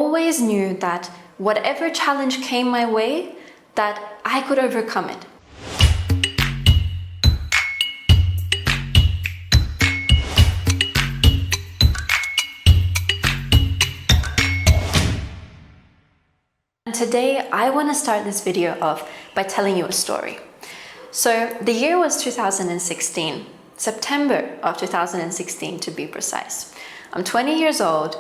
always knew that whatever challenge came my way, that I could overcome it. And today I want to start this video off by telling you a story. So the year was 2016, September of 2016 to be precise. I'm 20 years old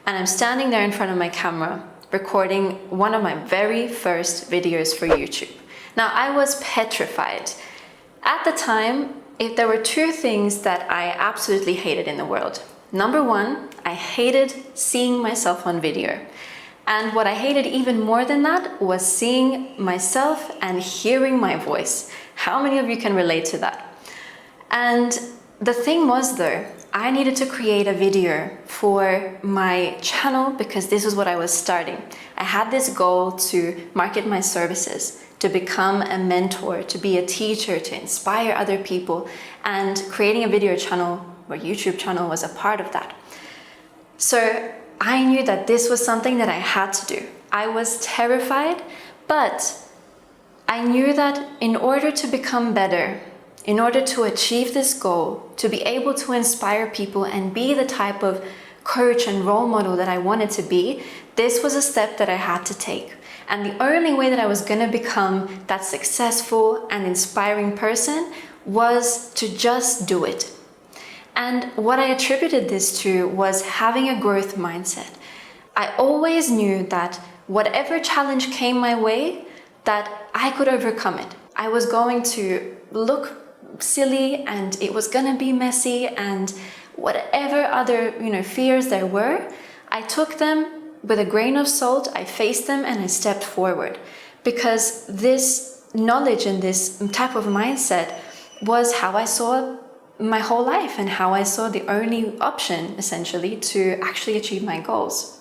and I'm standing there in front of my camera recording one of my very first videos for YouTube. Now I was petrified. At the time, if there were two things that I absolutely hated in the world. Number one, I hated seeing myself on video. And what I hated even more than that was seeing myself and hearing my voice. How many of you can relate to that? And the thing was though, I needed to create a video for my channel because this was what I was starting. I had this goal to market my services, to become a mentor, to be a teacher, to inspire other people, and creating a video channel or YouTube channel was a part of that. So I knew that this was something that I had to do. I was terrified, but I knew that in order to become better, in order to achieve this goal, to be able to inspire people and be the type of coach and role model that I wanted to be, this was a step that I had to take. And the only way that I was going to become that successful and inspiring person was to just do it. And what I attributed this to was having a growth mindset. I always knew that whatever challenge came my way, that I could overcome it. I was going to look silly and it was gonna be messy, and whatever other fears there were, I took them with a grain of salt, I faced them and I stepped forward. Because this knowledge and this type of mindset was how I saw my whole life and how I saw the only option essentially to actually achieve my goals.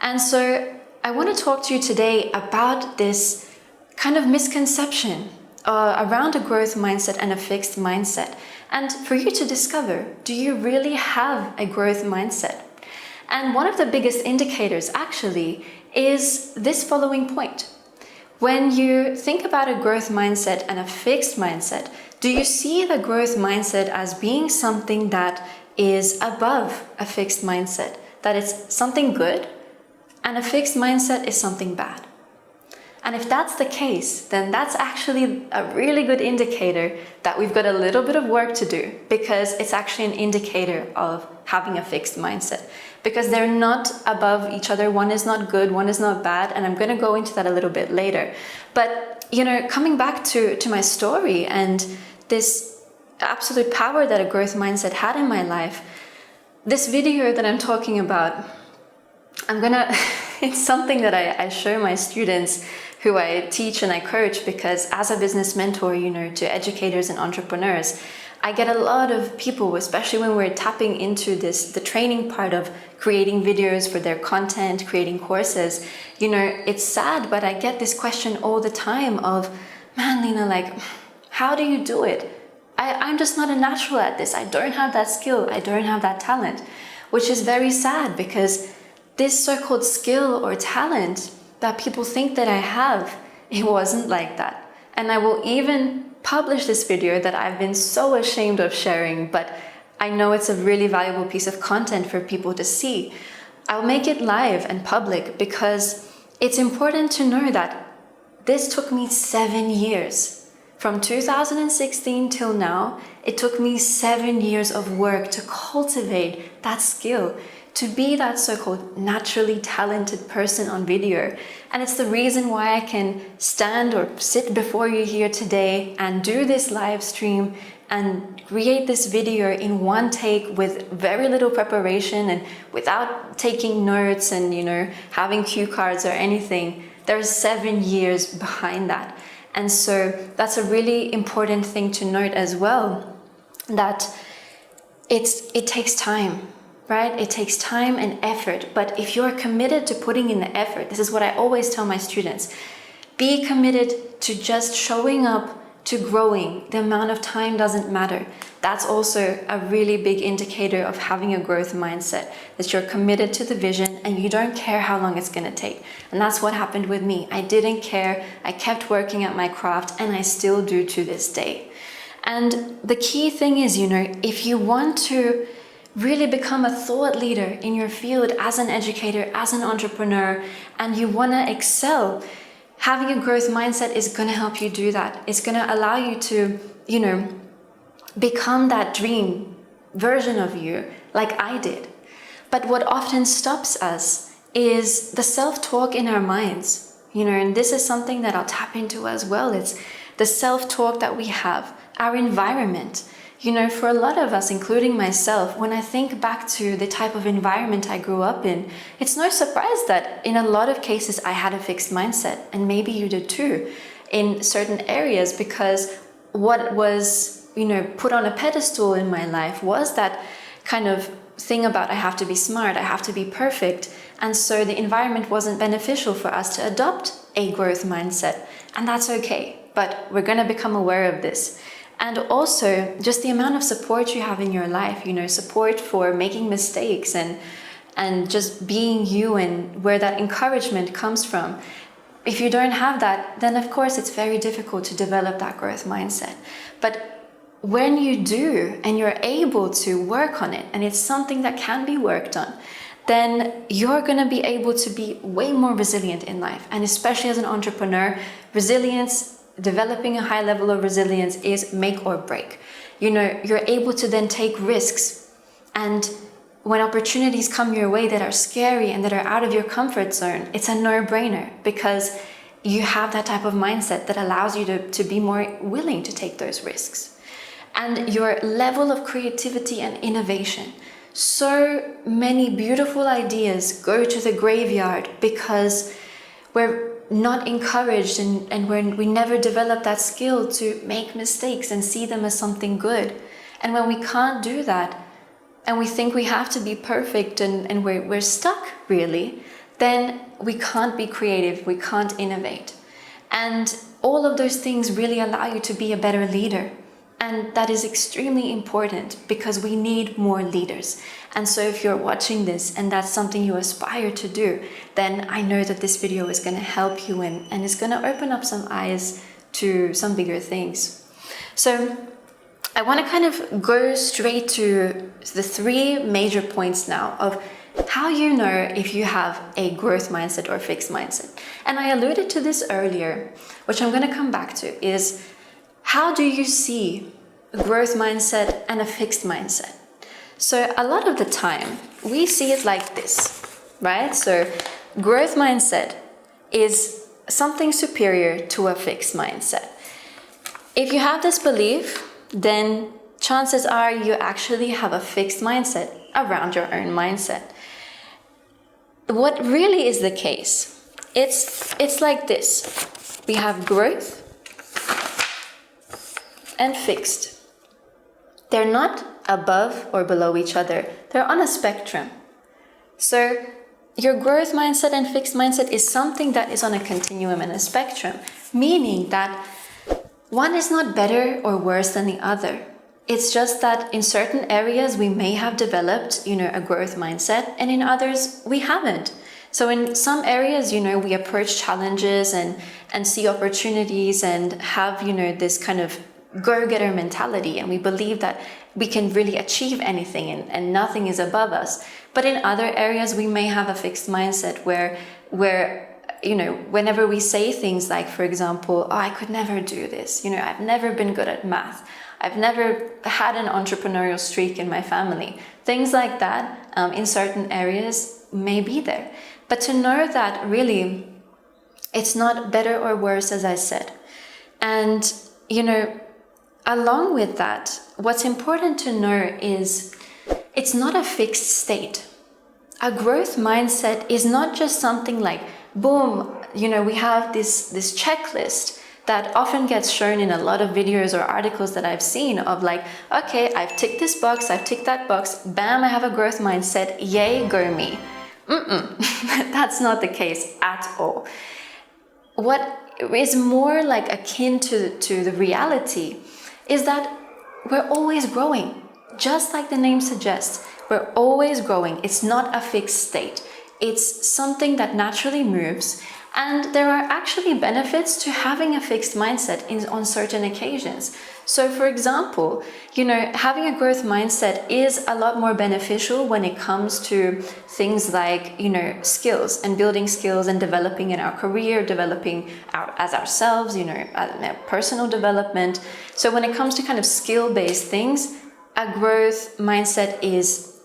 And so I want to talk to you today about this kind of misconception around a growth mindset and a fixed mindset, and for you to discover, do you really have a growth mindset? And one of the biggest indicators actually is this following point. When you think about a growth mindset and a fixed mindset, do you see the growth mindset as being something that is above a fixed mindset, that it's something good, and a fixed mindset is something bad? And if that's the case, then that's actually a really good indicator that we've got a little bit of work to do, because it's actually an indicator of having a fixed mindset, because they're not above each other. One is not good, one is not bad, and I'm going to go into that a little bit later. But, coming back to my story and this absolute power that a growth mindset had in my life, this video that I'm talking about, it's something that I show my students who I teach and I coach, because as a business mentor, to educators and entrepreneurs, I get a lot of people, especially when we're tapping into the training part of creating videos for their content, creating courses. It's sad, but I get this question all the time of, man, Lina, how do you do it? I'm just not a natural at this. I don't have that skill. I don't have that talent, which is very sad, because this so-called skill or talent that people think that I have, it wasn't like that. And I will even publish this video that I've been so ashamed of sharing, but I know it's a really valuable piece of content for people to see. I'll make it live and public because it's important to know that this took me 7 years. From 2016 till now, it took me 7 years of work to cultivate that skill, to be that so-called naturally talented person on video. And it's the reason why I can stand or sit before you here today and do this live stream and create this video in one take with very little preparation and without taking notes and having cue cards or anything. There's 7 years behind that. And so that's a really important thing to note as well, that it takes time. Right? It takes time and effort, but if you're committed to putting in the effort, this is what I always tell my students, be committed to just showing up to growing, the amount of time doesn't matter. That's also a really big indicator of having a growth mindset, that you're committed to the vision and you don't care how long it's going to take. And that's what happened with me. I didn't care. I kept working at my craft, and I still do to this day. And the key thing is, if you want to really become a thought leader in your field as an educator, as an entrepreneur, and you want to excel, having a growth mindset is going to help you do that. It's going to allow you to, become that dream version of you like I did. But what often stops us is the self-talk in our minds, and this is something that I'll tap into as well. It's the self-talk that we have, our environment. For a lot of us, including myself, when I think back to the type of environment I grew up in, it's no surprise that in a lot of cases I had a fixed mindset, and maybe you did too, in certain areas, because what was, put on a pedestal in my life was that kind of thing about I have to be smart, I have to be perfect. And so the environment wasn't beneficial for us to adopt a growth mindset. And that's okay, but we're going to become aware of this. And also just the amount of support you have in your life, support for making mistakes and just being you, and where that encouragement comes from. If you don't have that, then of course it's very difficult to develop that growth mindset. But when you do and you're able to work on it, and it's something that can be worked on, then you're going to be able to be way more resilient in life. And especially as an entrepreneur, resilience, developing a high level of resilience is make or break. You're able to then take risks, and when opportunities come your way that are scary and that are out of your comfort zone, it's a no-brainer, because you have that type of mindset that allows you to be more willing to take those risks. And your level of creativity and innovation. So many beautiful ideas go to the graveyard because we're not encouraged, and we never develop that skill to make mistakes and see them as something good. And when we can't do that, and we think we have to be perfect, and we're stuck really, then we can't be creative, we can't innovate. And all of those things really allow you to be a better leader. And that is extremely important, because we need more leaders. And so if you're watching this and that's something you aspire to do, then I know that this video is going to help you, and it's going to open up some eyes to some bigger things. So I want to kind of go straight to the 3 major points now of how you know if you have a growth mindset or fixed mindset. And I alluded to this earlier, which I'm going to come back to, is how do you see a growth mindset and a fixed mindset? So a lot of the time we see it like this, right? So growth mindset is something superior to a fixed mindset. If you have this belief, then chances are you actually have a fixed mindset around your own mindset. What really is the case? It's like this. We have growth and fixed. They're not above or below each other. They're on a spectrum. So your growth mindset and fixed mindset is something that is on a continuum and a spectrum, meaning that one is not better or worse than the other. It's just that in certain areas we may have developed, a growth mindset, and in others we haven't. So in some areas, we approach challenges and see opportunities and have, this kind of go-getter mentality, and we believe that we can really achieve anything and nothing is above us. But in other areas we may have a fixed mindset where whenever we say things like, for example, I could never do this, I've never been good at math, I've never had an entrepreneurial streak in my family, things like that, in certain areas may be there. But to know that really it's not better or worse, as I said. And along with that, what's important to know is it's not a fixed state. A growth mindset is not just something like, boom, we have this checklist that often gets shown in a lot of videos or articles that I've seen of like, okay, I've ticked this box, I've ticked that box, bam, I have a growth mindset, yay, go me. That's not the case at all. What is more like akin to the reality is that we're always growing. Just like the name suggests, we're always growing. It's not a fixed state. It's something that naturally moves. And there are actually benefits to having a fixed mindset on certain occasions. So for example, having a growth mindset is a lot more beneficial when it comes to things like, skills and building skills and developing in our career, developing as ourselves, personal development. So when it comes to kind of skill-based things, a growth mindset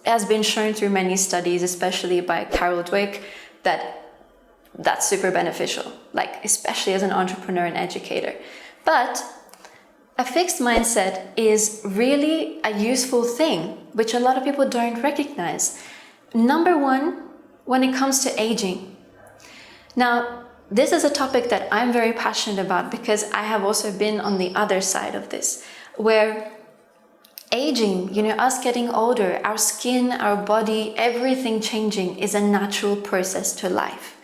has been shown through many studies, especially by Carol Dweck, that's super beneficial, like especially as an entrepreneur and educator. But a fixed mindset is really a useful thing, which a lot of people don't recognize. Number one, when it comes to aging. Now, this is a topic that I'm very passionate about because I have also been on the other side of this, where aging, us getting older, our skin, our body, everything changing is a natural process to life.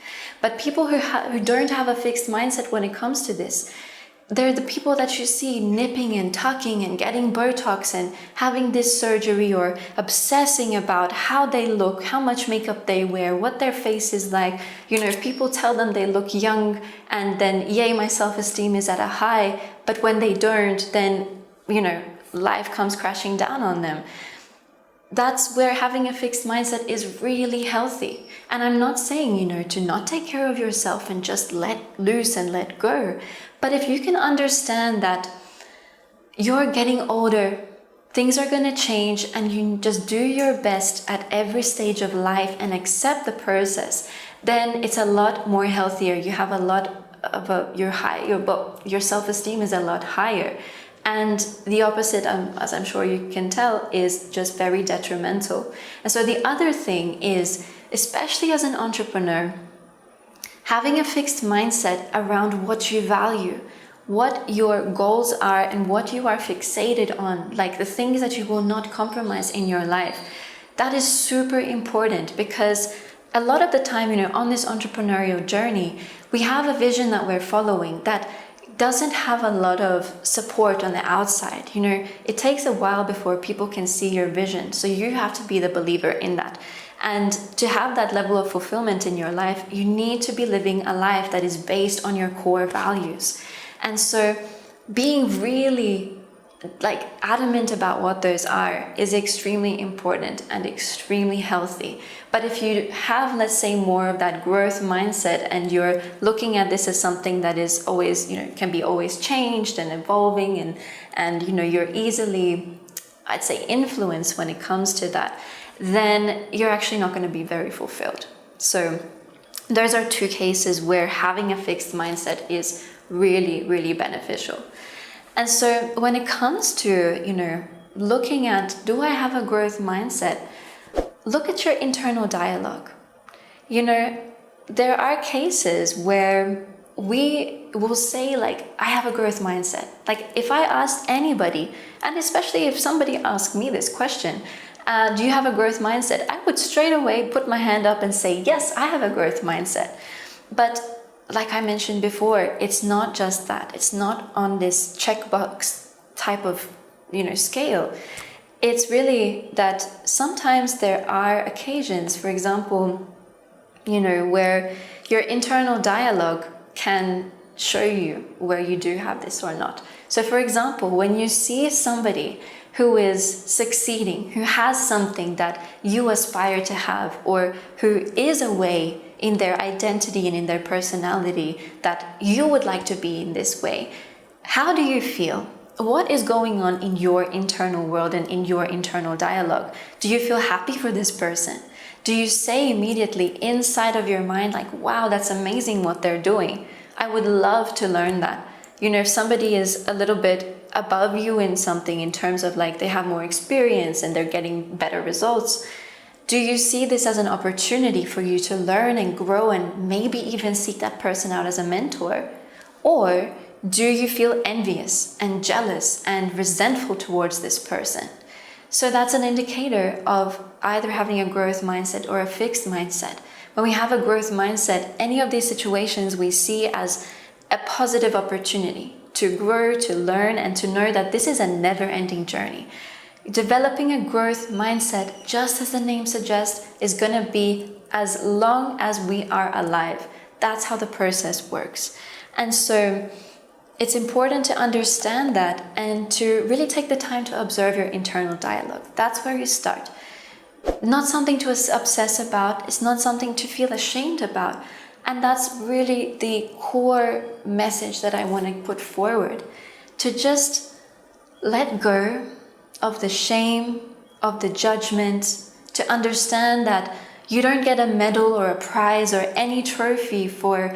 But people who don't have a fixed mindset when it comes to this, they're the people that you see nipping and tucking and getting Botox and having this surgery or obsessing about how they look, how much makeup they wear, what their face is like. If people tell them they look young and then, yay, my self-esteem is at a high, but when they don't, then, life comes crashing down on them. That's where having a fixed mindset is really healthy. And I'm not saying, to not take care of yourself and just let loose and let go. But if you can understand that you're getting older, things are going to change, and you just do your best at every stage of life and accept the process, then it's a lot more healthier. You have a lot of your self-esteem is a lot higher. And the opposite, as I'm sure you can tell, is just very detrimental. And so the other thing is, especially as an entrepreneur, having a fixed mindset around what you value, what your goals are and what you are fixated on, like the things that you will not compromise in your life. That is super important because a lot of the time, on this entrepreneurial journey, we have a vision that we're following that doesn't have a lot of support on the outside. It takes a while before people can see your vision. So you have to be the believer in that. And to have that level of fulfillment in your life, you need to be living a life that is based on your core values. And so being really adamant about what those are is extremely important and extremely healthy. But if you have, let's say, more of that growth mindset and you're looking at this as something that is always, can be always changed and evolving and you're easily, I'd say, influenced when it comes to that, then you're actually not going to be very fulfilled. So those are two cases where having a fixed mindset is really, really beneficial. And so when it comes to, looking at, do I have a growth mindset? Look at your internal dialogue. There are cases where we will say I have a growth mindset. If I asked anybody, and especially if somebody asked me this question, do you have a growth mindset? I would straight away put my hand up and say, yes, I have a growth mindset. But like I mentioned before, it's not just that. It's not on this checkbox type of, scale. It's really that sometimes there are occasions, for example, where your internal dialogue can show you where you do have this or not. So for example, when you see somebody who is succeeding, who has something that you aspire to have, or who is a way in their identity and in their personality that you would like to be in this way, how do you feel? What is going on in your internal world and in your internal dialogue? Do you feel happy for this person? Do you say immediately inside of your mind, wow, that's amazing what they're doing. I would love to learn that. If somebody is a little bit above you in something in terms of they have more experience and they're getting better results, do you see this as an opportunity for you to learn and grow and maybe even seek that person out as a mentor? Or do you feel envious and jealous and resentful towards this person? So that's an indicator of either having a growth mindset or a fixed mindset. When we have a growth mindset, any of these situations we see as a positive opportunity to grow, to learn, and to know that this is a never-ending journey. Developing a growth mindset, just as the name suggests, is going to be as long as we are alive. That's how the process works. And so it's important to understand that and to really take the time to observe your internal dialogue. That's where you start. Not something to obsess about. It's not something to feel ashamed about. And that's really the core message that I want to put forward. To just let go of the shame, of the judgment, to understand that you don't get a medal or a prize or any trophy for,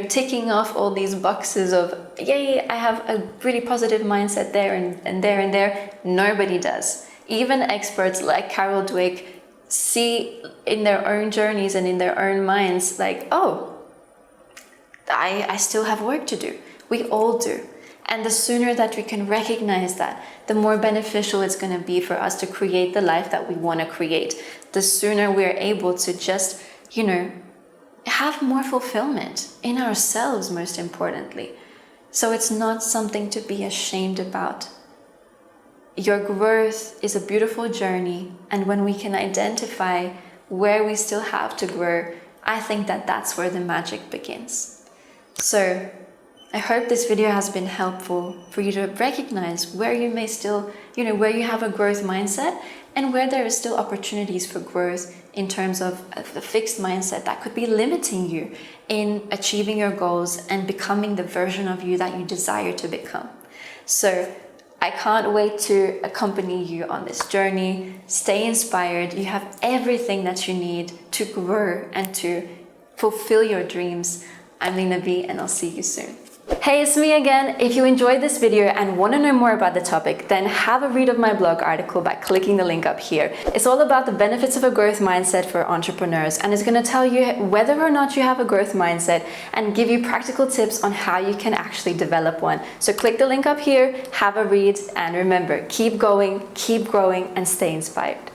ticking off all these boxes of, yay, I have a really positive mindset there and there and there. Nobody does. Even experts like Carol Dweck see in their own journeys and in their own minds, like, oh, I still have work to do. We all do. And the sooner that we can recognize that, the more beneficial it's going to be for us to create the life that we want to create. The sooner we're able to just, have more fulfillment in ourselves, most importantly. So it's not something to be ashamed about. Your growth is a beautiful journey, and when we can identify where we still have to grow, I think that that's where the magic begins. So I hope this video has been helpful for you to recognize where you may still, where you have a growth mindset and where there is still opportunities for growth in terms of the fixed mindset that could be limiting you in achieving your goals and becoming the version of you that you desire to become. So I can't wait to accompany you on this journey. Stay inspired. You have everything that you need to grow and to fulfill your dreams. I'm Lina V, and I'll see you soon. Hey, it's me again. If you enjoyed this video and want to know more about the topic, then have a read of my blog article by clicking the link up here. It's all about the benefits of a growth mindset for entrepreneurs, and it's going to tell you whether or not you have a growth mindset and give you practical tips on how you can actually develop one. So click the link up here, have a read, and remember, keep going, keep growing, and stay inspired.